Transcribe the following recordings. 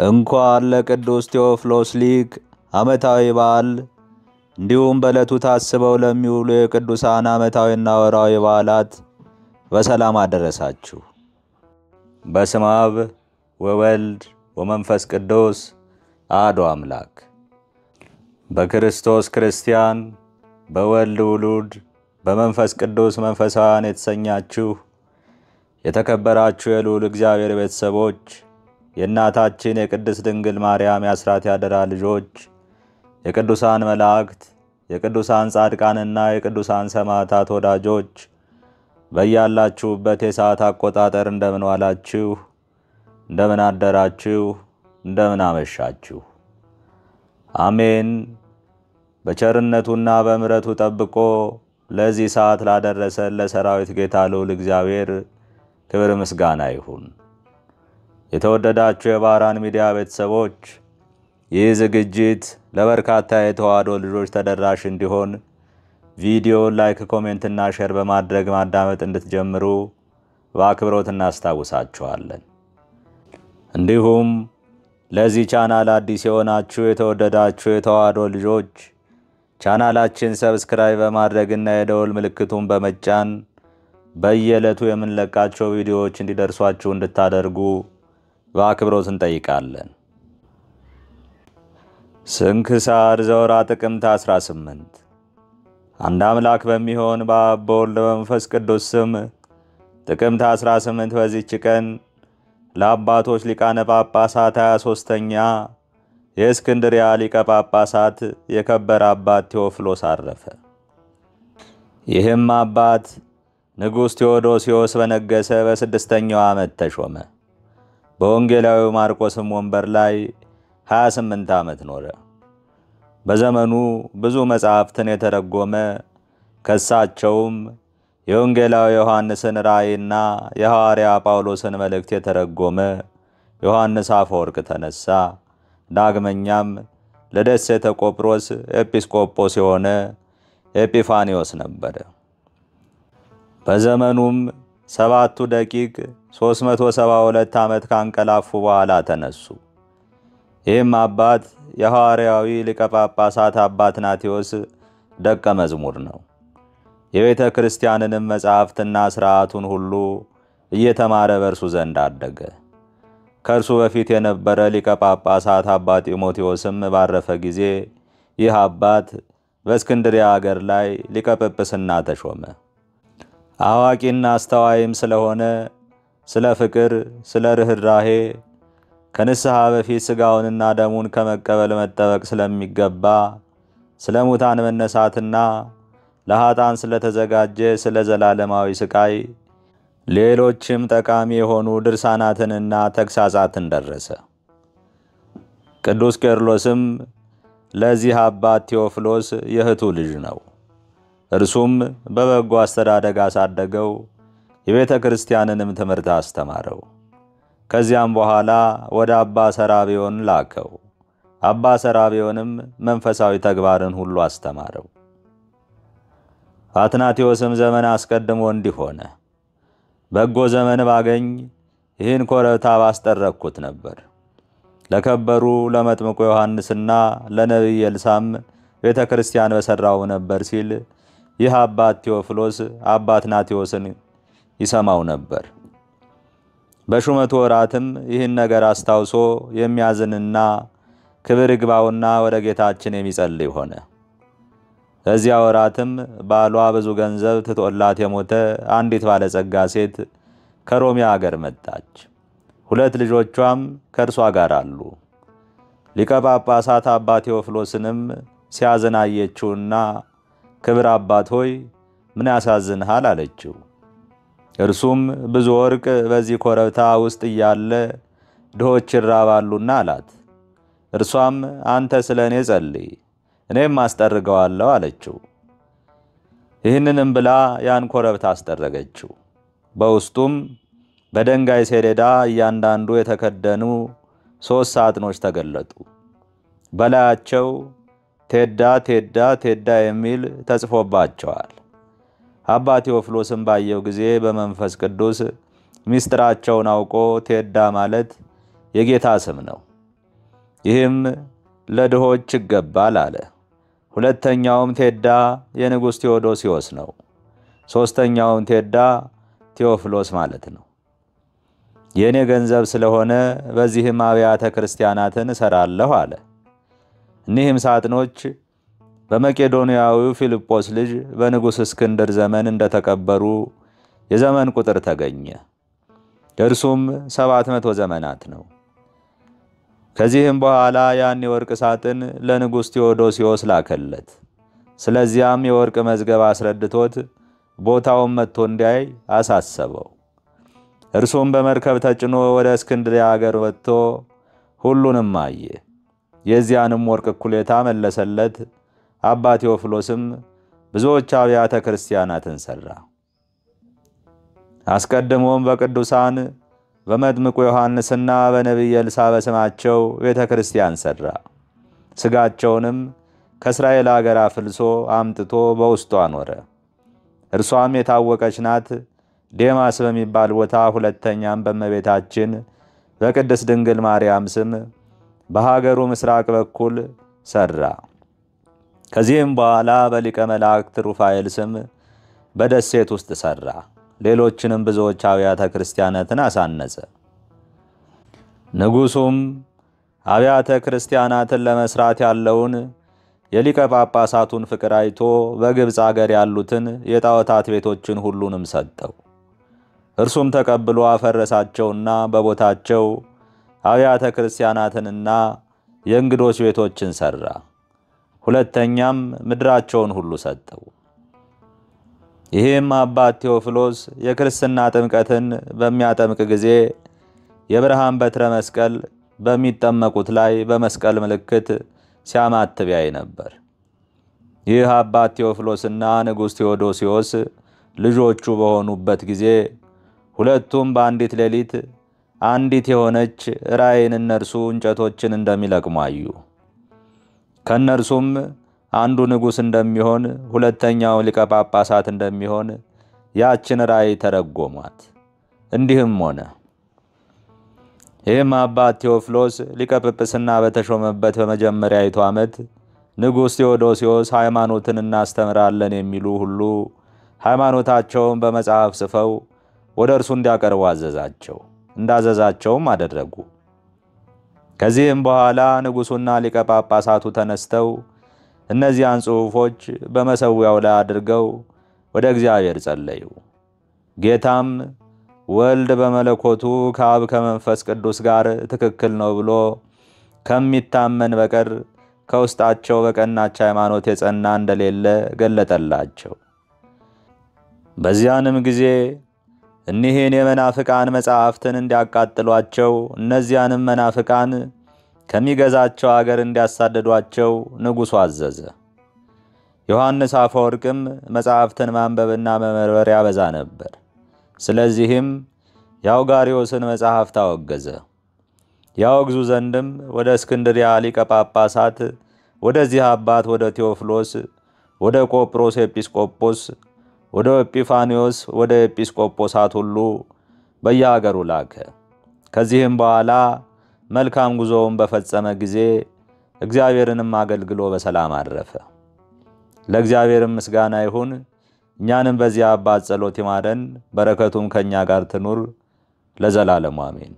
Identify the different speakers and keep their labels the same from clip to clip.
Speaker 1: እንኳን ለቅዱስ ቴዎፍሎስ ሊቅ ዓመታዊ በዓል እንዲሁም በዕለቱ ታስበው ለሚውሉ የቅዱሳን ዓመታዊና ወርሃዊ በዓላት በሰላም አደረሳችሁ። በስመ አብ ወወልድ ወመንፈስ ቅዱስ አሐዱ አምላክ። በክርስቶስ ክርስቲያን፣ በወልድ ውሉድ፣ በመንፈስ ቅዱስ መንፈሳውያን የተሰኛችሁ የተከበራችሁ የልዑል እግዚአብሔር ቤተሰቦች፣ የእናታችን የቅድስት ድንግል ማርያም የአስራት ያደራ ልጆች፣ የቅዱሳን መላእክት፣ የቅዱሳን ጻድቃንና የቅዱሳን ሰማዕታት ወዳጆች በያላችሁበት የሰዓት አቆጣጠር እንደምን ዋላችሁ? እንደምን አደራችሁ? እንደምን አመሻችሁ? አሜን። በቸርነቱና በምሕረቱ ጠብቆ ለዚህ ሰዓት ላደረሰን ለሰራዊት ጌታ ልዑል እግዚአብሔር ክብር ምስጋና ይሁን። የተወደዳችሁ የባህራን ሚዲያ ቤተሰቦች፣ ይህ ዝግጅት ለበርካታ የተዋሕዶ ልጆች ተደራሽ እንዲሆን ቪዲዮውን ላይክ፣ ኮሜንትና ሼር በማድረግ ማዳመጥ እንድትጀምሩ በአክብሮት እናስታውሳችኋለን። እንዲሁም ለዚህ ቻናል አዲስ የሆናችሁ የተወደዳችሁ የተዋሕዶ ልጆች ቻናላችን ሰብስክራይብ በማድረግና የደወል ምልክቱን በመጫን በየዕለቱ የምንለቃቸው ቪዲዮዎች እንዲደርሷችሁ እንድታደርጉ በአክብሮት እንጠይቃለን። ስንክሳር ዘወርኃ ጥቅምት 18። አንድ አምላክ በሚሆን በአብ በወልድ በመንፈስ ቅዱስ ስም ጥቅምት 18 በዚች ቀን ለአባቶች ሊቃነ ጳጳሳት 23ኛ የእስክንድርያ ሊቀ ጳጳሳት የከበረ አባት ቴዎፍሎስ አረፈ። ይህም አባት ንጉሥ ቴዎዶስዮስ በነገሰ በ6ኛው ዓመት ተሾመ። በወንጌላዊው ማርቆስም ወንበር ላይ 28 ዓመት ኖረ። በዘመኑ ብዙ መጻሕፍትን የተረጎመ ከሳቸውም የወንጌላዊ ዮሐንስን ራእይና የሐዋርያ ጳውሎስን መልእክት የተረጎመ ዮሐንስ አፈወርቅ ተነሳ። ዳግመኛም ለደሴተ ቆጵሮስ ኤጲስቆጶስ የሆነ ኤጲፋንዮስ ነበረ። በዘመኑም 7ቱ ደቂቅ 372 ዓመት ካንቀላፉ በኋላ ተነሱ። ይህም አባት የሐዋርያዊ ሊቀ ጳጳሳት አባ ትናቴዎስ ደቀ መዝሙር ነው። የቤተ ክርስቲያንንም መጻሕፍትና ሥርዓቱን ሁሉ እየተማረ በእርሱ ዘንድ አደገ። ከእርሱ በፊት የነበረ ሊቀ ጳጳሳት አባ ጢሞቴዎስም ባረፈ ጊዜ ይህ አባት በእስክንድርያ አገር ላይ ሊቀ ጵጵስና ተሾመ። አዋቂና አስተዋይም ስለሆነ ስለ ፍቅር፣ ስለ ርኅራኄ ከንስሐ በፊት ሥጋውንና ደሙን ከመቀበል መጠበቅ ስለሚገባ ስለ ሙታን መነሳትና ለኃጥአን ስለተዘጋጀ ስለ ዘላለማዊ ሥቃይ ሌሎችም ጠቃሚ የሆኑ ድርሳናትንና ተግሣጻትን ደረሰ። ቅዱስ ቄርሎስም ለዚህ አባት ቴዎፍሎስ የእህቱ ልጅ ነው። እርሱም በበጎ አስተዳደግ አሳደገው፣ የቤተ ክርስቲያንንም ትምህርት አስተማረው። ከዚያም በኋላ ወደ አባ ሰራብዮን ላከው። አባ ሰራብዮንም መንፈሳዊ ተግባርን ሁሉ አስተማረው። አትናቴዎስም ዘመን አስቀድሞ እንዲህ ሆነ። በጎ ዘመን ባገኝ ይህን ኮረብታ ባስጠረቅኩት ነበር። ለከበሩ ለመጥምቁ ዮሐንስና ለነቢይ ኤልሳዕም ቤተ ክርስቲያን በሠራው ነበር ሲል ይህ አባት ቴዎፍሎስ አባ አትናቴዎስን ይሰማው ነበር። በሹመቱ ወራትም ይህን ነገር አስታውሶ የሚያዝንና ክብር ይግባውና ወደ ጌታችን የሚጸልይ ሆነ። በዚያ ወራትም ባሏ ብዙ ገንዘብ ትቶላት የሞተ አንዲት ባለጸጋ ሴት ከሮሜ አገር መጣች። 2 ልጆቿም ከእርሷ ጋር አሉ። ሊቀ ጳጳሳት አባ ቴዎፍሎስንም ሲያዝን አየችውና ክብር አባት ሆይ ምን ያሳዝንሃል? አለችው። እርሱም ብዙ ወርቅ በዚህ ኮረብታ ውስጥ እያለ ድሆች ይራባሉና አላት። እርሷም አንተ ስለ እኔ ጸልይ፣ እኔም አስጠርገዋለሁ አለችው። ይህንንም ብላ ያን ኮረብታ አስጠረገችው። በውስጡም በድንጋይ ሰሌዳ እያንዳንዱ የተከደኑ 3 ሳጥኖች ተገለጡ። በላያቸው ቴዳ ቴዳ ቴዳ የሚል ተጽፎባቸዋል። አባ ቴዎፍሎስም ባየው ጊዜ በመንፈስ ቅዱስ ምስጢራቸውን አውቆ ቴዳ ማለት የጌታ ስም ነው፣ ይህም ለድሆች ይገባል አለ። ሁለተኛውም ቴዳ የንጉሥ ቴዎዶሲዮስ ነው። ሦስተኛውም ቴዳ ቴዎፍሎስ ማለት ነው። የእኔ ገንዘብ ስለሆነ በዚህም አብያተ ክርስቲያናትን እሠራለሁ አለ። እኒህም ሳጥኖች በመቄዶንያዊው ፊልጶስ ልጅ በንጉሥ እስክንድር ዘመን እንደተቀበሩ የዘመን ቁጥር ተገኘ። እርሱም 700 ዘመናት ነው። ከዚህም በኋላ ያን የወርቅ ሳጥን ለንጉሥ ቴዎዶሲዮስ ላከለት። ስለዚያም የወርቅ መዝገብ አስረድቶት ቦታውን መጥቶ እንዲያይ አሳሰበው። እርሱም በመርከብ ተጭኖ ወደ እስክንድርያ አገር ወጥቶ ሁሉንም አየ። የዚያንም ወርቅ እኩሌታ መለሰለት። አባ ቴዎፍሎስም ብዙዎች አብያተ ክርስቲያናትን ሠራ። አስቀድሞም በቅዱሳን በመጥምቁ ዮሐንስና በነቢይ ኤልሳዕ በስማቸው ቤተ ክርስቲያን ሠራ። ሥጋቸውንም ከእስራኤል አገር አፍልሶ አምጥቶ በውስጡ አኖረ። እርሷም የታወቀች ናት። ዴማስ በሚባል ቦታ ሁለተኛም በእመቤታችን በቅድስት ድንግል ማርያም ስም በሀገሩ ምስራቅ በኩል ሠራ። ከዚህም በኋላ በሊቀ መላእክት ሩፋኤል ስም በደሴት ውስጥ ሠራ። ሌሎችንም ብዙዎች አብያተ ክርስቲያናትን አሳነጸ። ንጉሡም አብያተ ክርስቲያናትን ለመሥራት ያለውን የሊቀ ጳጳሳቱን ፍቅር አይቶ በግብፅ አገር ያሉትን የጣዖታት ቤቶችን ሁሉንም ሰጠው። እርሱም ተቀብሎ አፈረሳቸውና በቦታቸው አብያተ ክርስቲያናትንና የእንግዶች ቤቶችን ሠራ። ሁለተኛም ምድራቸውን ሁሉ ሰጠው። ይህም አባት ቴዎፍሎስ የክርስትና ጥምቀትን በሚያጠምቅ ጊዜ የብርሃን በትረ መስቀል በሚጠመቁት ላይ በመስቀል ምልክት ሲያማትብ ያይ ነበር። ይህ አባት ቴዎፍሎስና ንጉሥ ቴዎዶሲዮስ ልጆቹ በሆኑበት ጊዜ ሁለቱም በአንዲት ሌሊት አንዲት የሆነች ራእይን እነርሱ እንጨቶችን እንደሚለቅሙ አዩ። ከእነርሱም አንዱ ንጉሥ እንደሚሆን፣ ሁለተኛው ሊቀ ጳጳሳት እንደሚሆን ያችን ራእይ ተረጎሟት። እንዲህም ሆነ። ይህም አባት ቴዎፍሎስ ሊቀ ጵጵስና በተሾመበት በመጀመሪያይቱ ዓመት ንጉሥ ቴዎዶሲዮስ ሃይማኖትን እናስተምራለን የሚሉ ሁሉ ሃይማኖታቸውን በመጽሐፍ ጽፈው ወደ እርሱ እንዲያቀርቡ አዘዛቸው። እንዳዘዛቸውም አደረጉ። ከዚህም በኋላ ንጉሡና ሊቀ ጳጳሳቱ ተነስተው እነዚያን ጽሑፎች በመሠዊያው ላይ አድርገው ወደ እግዚአብሔር ጸለዩ። ጌታም ወልድ በመለኮቱ ከአብ ከመንፈስ ቅዱስ ጋር ትክክል ነው ብሎ ከሚታመን በቀር ከውስጣቸው በቀናች ሃይማኖት የጸና እንደሌለ ገለጠላቸው። በዚያንም ጊዜ እኒህን የመናፍቃን መጻሕፍትን እንዲያቃጥሏቸው፣ እነዚያንም መናፍቃን ከሚገዛቸው አገር እንዲያሳደዷቸው ንጉሡ አዘዘ። ዮሐንስ አፈወርቅም መጻሕፍትን ማንበብና መመርመር ያበዛ ነበር። ስለዚህም የአውጋሪዎስን መጻሕፍት አወገዘ። ያወግዙ ዘንድም ወደ እስክንድርያ ሊቀ ጳጳሳት ወደዚህ አባት ወደ ቴዎፍሎስ፣ ወደ ቆጵሮስ ኤጲስቆጶስ፣ ወደ ኤጲፋንዮስ፣ ወደ ኤጲስቆጶሳት ሁሉ በየአገሩ ላከ። ከዚህም በኋላ መልካም ጉዞውን በፈጸመ ጊዜ እግዚአብሔርንም አገልግሎ በሰላም አረፈ። ለእግዚአብሔርም ምስጋና ይሁን። እኛንም በዚህ አባት ጸሎት ይማረን፣ በረከቱም ከእኛ ጋር ትኑር ለዘላለሙ አሜን።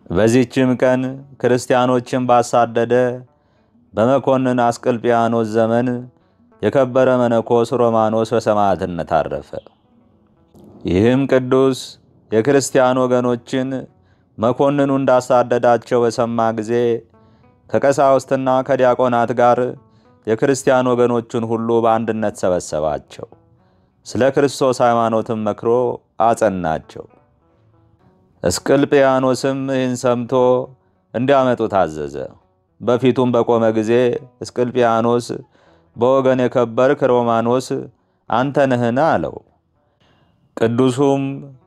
Speaker 1: በዚህችም ቀን ክርስቲያኖችን ባሳደደ በመኮንን አስቅልጵያኖስ ዘመን የከበረ መነኮስ ሮማኖስ በሰማዕትነት አረፈ። ይህም ቅዱስ የክርስቲያን ወገኖችን መኮንኑ እንዳሳደዳቸው በሰማ ጊዜ ከቀሳውስትና ከዲያቆናት ጋር የክርስቲያን ወገኖችን ሁሉ በአንድነት ሰበሰባቸው። ስለ ክርስቶስ ሃይማኖትም መክሮ አጸናቸው። እስቅልጵያኖስም ይህን ሰምቶ እንዲያመጡ ታዘዘ። በፊቱም በቆመ ጊዜ እስቅልጵያኖስ በወገን የከበርክ ሮማኖስ አንተ ነህን? አለው። ቅዱሱም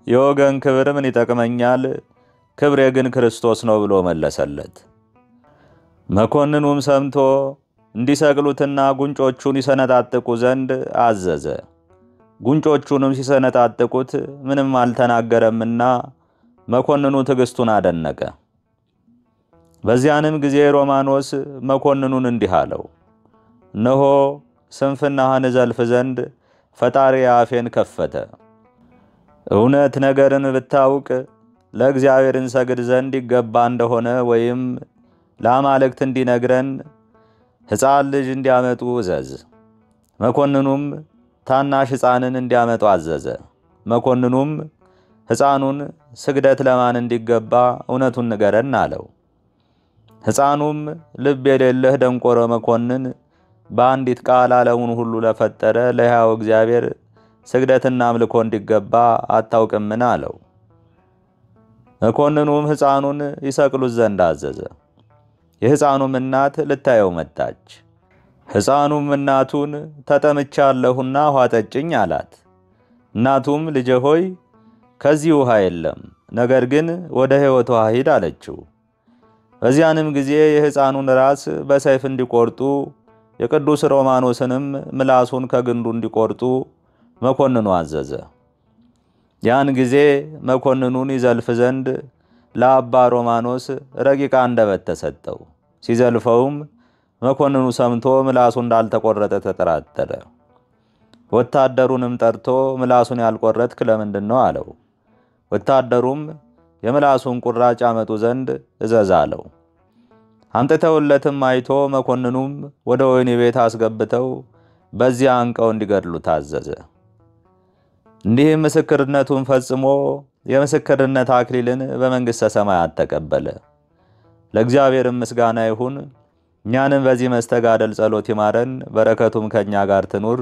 Speaker 1: የወገን ክብር ምን ይጠቅመኛል? ክብሬ ግን ክርስቶስ ነው ብሎ መለሰለት። መኮንኑም ሰምቶ እንዲሰቅሉትና ጉንጮቹን ይሰነጣጥቁ ዘንድ አዘዘ። ጉንጮቹንም ሲሰነጣጥቁት ምንም አልተናገረምና መኮንኑ ትዕግስቱን አደነቀ። በዚያንም ጊዜ ሮማኖስ መኮንኑን እንዲህ አለው፣ እነሆ ስንፍናህን እዘልፍ ዘንድ ፈጣሪ አፌን ከፈተ። እውነት ነገርን ብታውቅ ለእግዚአብሔር እንሰግድ ዘንድ ይገባ እንደሆነ ወይም ለአማልክት እንዲነግረን ሕፃን ልጅ እንዲያመጡ እዘዝ። መኮንኑም ታናሽ ሕፃንን እንዲያመጡ አዘዘ። መኮንኑም ሕፃኑን ስግደት ለማን እንዲገባ እውነቱን ንገረን አለው። ሕፃኑም ልብ የሌለህ ደንቆሮ መኮንን በአንዲት ቃል ዓለሙን ሁሉ ለፈጠረ ለሕያው እግዚአብሔር ስግደትና አምልኮ እንዲገባ አታውቅምን አለው። መኮንኑም ሕፃኑን ይሰቅሉት ዘንድ አዘዘ። የሕፃኑም እናት ልታየው መጣች። ሕፃኑም እናቱን ተጠምቻለሁና ውሃ ጠጭኝ አላት። እናቱም ልጄ ሆይ ከዚህ ውሃ የለም፣ ነገር ግን ወደ ሕይወት ውሃ ሂድ አለችው። በዚያንም ጊዜ የሕፃኑን ራስ በሰይፍ እንዲቆርጡ የቅዱስ ሮማኖስንም ምላሱን ከግንዱ እንዲቆርጡ መኮንኑ አዘዘ። ያን ጊዜ መኮንኑን ይዘልፍ ዘንድ ለአባ ሮማኖስ ረቂቅ አንደበት ተሰጠው። ሲዘልፈውም መኮንኑ ሰምቶ ምላሱ እንዳልተቆረጠ ተጠራጠረ። ወታደሩንም ጠርቶ ምላሱን ያልቆረጥክ ለምንድን ነው አለው። ወታደሩም የምላሱን ቁራጭ አመጡ ዘንድ እዘዝ አለው። አምጥተውለትም አይቶ መኮንኑም ወደ ወህኒ ቤት አስገብተው በዚያ አንቀው እንዲገድሉ ታዘዘ። እንዲህም ምስክርነቱን ፈጽሞ የምስክርነት አክሊልን በመንግሥተ ሰማያት ተቀበለ። ለእግዚአብሔርም ምስጋና ይሁን። እኛንም በዚህ መስተጋደል ጸሎት ይማረን፣ በረከቱም ከእኛ ጋር ትኑር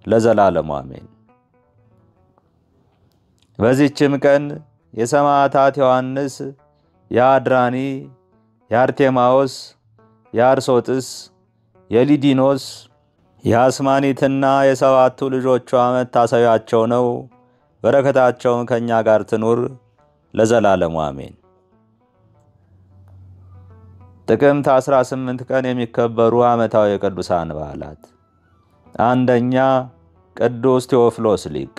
Speaker 1: ለዘላለሙ አሜን። በዚህችም ቀን የሰማዕታት ዮሐንስ፣ የአድራኒ፣ የአርቴማዎስ፣ የአርሶጥስ፣ የሊዲኖስ፣ የአስማኒትና የሰባቱ ልጆቿ መታሰቢያቸው ነው። በረከታቸውን ከእኛ ጋር ትኑር ለዘላለሙ አሜን። ጥቅምት 18 ቀን የሚከበሩ ዓመታዊ የቅዱሳን በዓላት፣ አንደኛ ቅዱስ ቴዎፍሎስ ሊቅ፣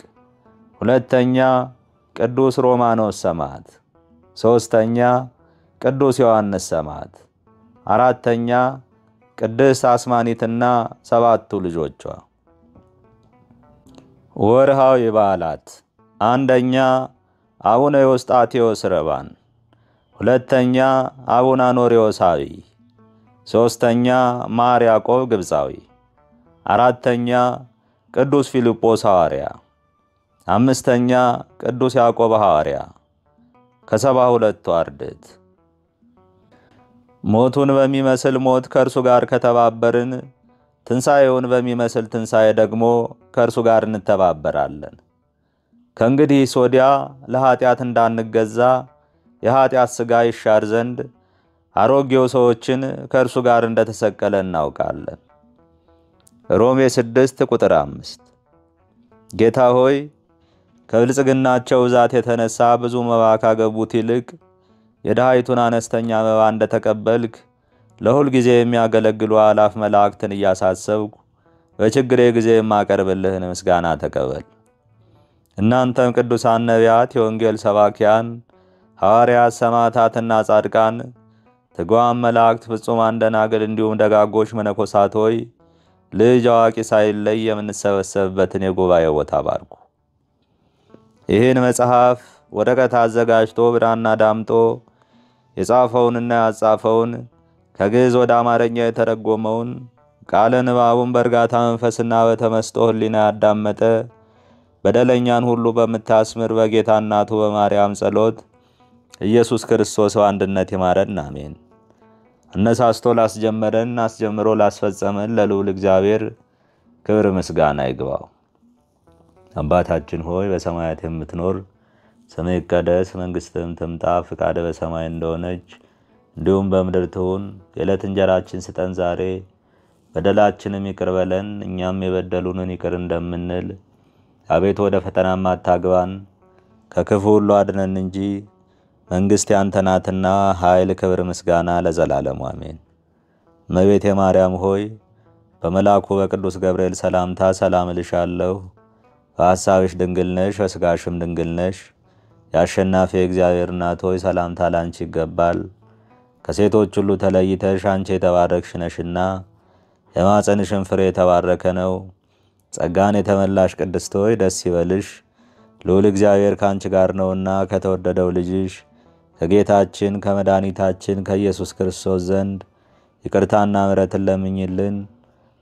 Speaker 1: ሁለተኛ ቅዱስ ሮማኖስ ሰማዕት፣ ሦስተኛ ቅዱስ ዮሐንስ ሰማዕት፣ አራተኛ ቅድስት አስማኒትና ሰባቱ ልጆቿ። ወርሃዊ በዓላት፣ አንደኛ አቡነ ዮስጣቴዎስ ረባን፣ ሁለተኛ አቡነ አኖሬዎሳዊ፣ ሦስተኛ ማር ያዕቆብ ግብፃዊ፣ አራተኛ ቅዱስ ፊልጶስ ሐዋርያ፣ አምስተኛ ቅዱስ ያዕቆብ ሐዋርያ ከ72ቱ አርድእት። ሞቱን በሚመስል ሞት ከእርሱ ጋር ከተባበርን ትንሣኤውን በሚመስል ትንሣኤ ደግሞ ከእርሱ ጋር እንተባበራለን። ከእንግዲህ ወዲያ ለኃጢአት እንዳንገዛ የኃጢአት ሥጋ ይሻር ዘንድ አሮጌው ሰዎችን ከእርሱ ጋር እንደተሰቀለ እናውቃለን። ሮሜ 6 ቁጥር 5። ጌታ ሆይ ከብልጽግናቸው ብዛት የተነሳ ብዙ መባ ካገቡት ይልቅ የድሃይቱን አነስተኛ መባ እንደተቀበልክ ለሁል ጊዜ የሚያገለግሉ አላፍ መላእክትን እያሳሰብኩ በችግሬ ጊዜ የማቀርብልህን ምስጋና ተቀበል። እናንተም ቅዱሳን ነቢያት፣ የወንጌል ሰባኪያን ሐዋርያት፣ ሰማዕታትና ጻድቃን፣ ትጉሃን መላእክት፣ ፍጹማን ደናግል እንዲሁም ደጋጎች መነኮሳት ሆይ ልጅ አዋቂ ሳይለይ የምንሰበሰብበትን የጉባኤ ቦታ ባርኩ። ይህን መጽሐፍ ወረቀት አዘጋጅቶ ብራና ዳምጦ የጻፈውንና ያጻፈውን ከግዕዝ ወደ አማርኛ የተረጎመውን ቃለ ንባቡን በእርጋታ መንፈስና በተመስጦ ሕሊና ያዳመጠ በደለኛን ሁሉ በምታስምር በጌታ እናቱ በማርያም ጸሎት ኢየሱስ ክርስቶስ በአንድነት ይማረን አሜን። አነሳስቶ ላስጀመረን አስጀምሮ ላስፈጸመን ለልዑል እግዚአብሔር ክብር ምስጋና ይግባው። አባታችን ሆይ በሰማያት የምትኖር ስምህ ይቀደስ፣ መንግሥትህም ትምጣ፣ ፈቃድህ በሰማይ እንደሆነች እንዲሁም በምድር ትሁን። የዕለት እንጀራችንን ስጠን ዛሬ፣ በደላችንም ይቅር በለን እኛም የበደሉንን ይቅር እንደምንል። አቤቱ ወደ ፈተናም አታግባን ከክፉ ሁሉ አድነን እንጂ መንግሥት ያንተ ናትና ኃይል፣ ክብር፣ ምስጋና ለዘላለሙ አሜን። እመቤቴ ማርያም ሆይ በመልአኩ በቅዱስ ገብርኤል ሰላምታ ሰላም እልሻለሁ። በሐሳብሽ ድንግል ነሽ፣ በሥጋሽም ድንግል ነሽ። የአሸናፊ እግዚአብሔር እናት ሆይ ሰላምታ ላንቺ ይገባል። ከሴቶች ሁሉ ተለይተሽ አንቺ የተባረክሽ ነሽና የማኅፀንሽን ፍሬ የተባረከ ነው። ጸጋን የተመላሽ ቅድስት ሆይ ደስ ይበልሽ፣ ልዑል እግዚአብሔር ከአንቺ ጋር ነውና ከተወደደው ልጅሽ ከጌታችን ከመድኃኒታችን ከኢየሱስ ክርስቶስ ዘንድ ይቅርታና ምሕረትን ለምኝልን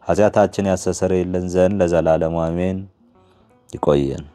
Speaker 1: ኃጢአታችን ያስተሰርይልን ዘንድ ለዘላለሙ አሜን። ይቆየን።